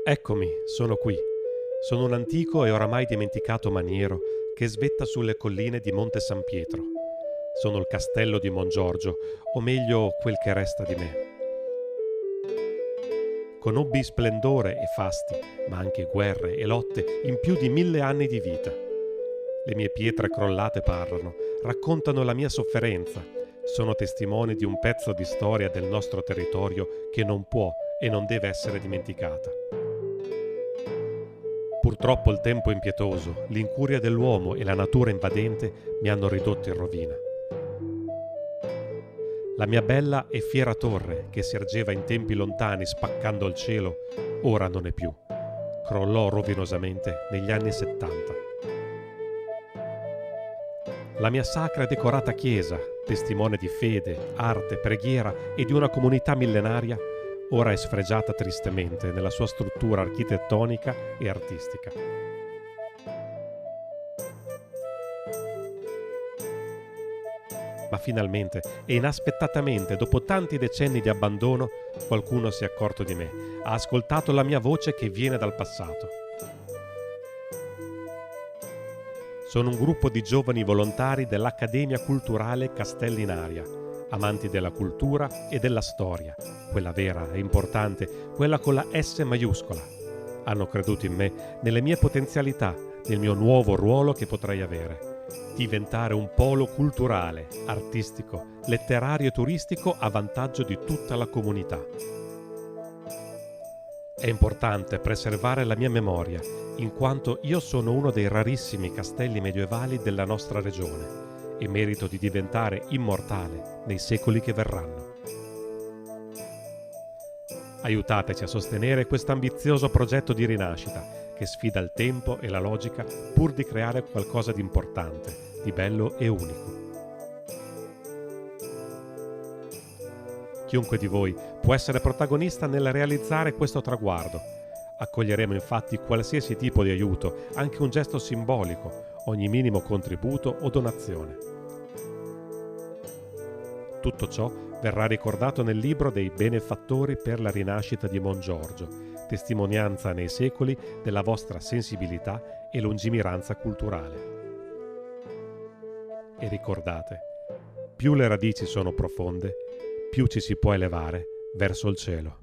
Eccomi, sono qui. Sono un antico e oramai dimenticato maniero che svetta sulle colline di Monte San Pietro. Sono il castello di Mongiorgio, o meglio quel che resta di me. Conobbi splendore e fasti, ma anche guerre e lotte in più di 1000 anni di vita. Le mie pietre crollate parlano, raccontano la mia sofferenza, sono testimoni di un pezzo di storia del nostro territorio che non può e non deve essere dimenticata. Purtroppo il tempo impietoso, l'incuria dell'uomo e la natura invadente mi hanno ridotto in rovina. La mia bella e fiera torre, che si ergeva in tempi lontani spaccando il cielo, ora non è più. Crollò rovinosamente negli anni '70. La mia sacra e decorata chiesa, testimone di fede, arte, preghiera e di una comunità millenaria, ora è sfregiata tristemente nella sua struttura architettonica e artistica. Ma finalmente e inaspettatamente, dopo tanti decenni di abbandono, qualcuno si è accorto di me, ha ascoltato la mia voce che viene dal passato. Sono un gruppo di giovani volontari dell'Accademia Culturale Castellinaria, amanti della cultura e della storia, quella vera e importante, quella con la S maiuscola. Hanno creduto in me, nelle mie potenzialità, nel mio nuovo ruolo che potrei avere. Diventare un polo culturale, artistico, letterario e turistico a vantaggio di tutta la comunità. È importante preservare la mia memoria, in quanto io sono uno dei rarissimi castelli medievali della nostra regione e merito di diventare immortale nei secoli che verranno. Aiutateci a sostenere questo ambizioso progetto di rinascita che sfida il tempo e la logica pur di creare qualcosa di importante, di bello e unico. Chiunque di voi può essere protagonista nel realizzare questo traguardo. Accoglieremo infatti qualsiasi tipo di aiuto, anche un gesto simbolico, ogni minimo contributo o donazione. Tutto ciò verrà ricordato nel libro dei benefattori per la rinascita di Mongiorgio, testimonianza nei secoli della vostra sensibilità e lungimiranza culturale. E ricordate, più le radici sono profonde, più ci si può elevare verso il cielo.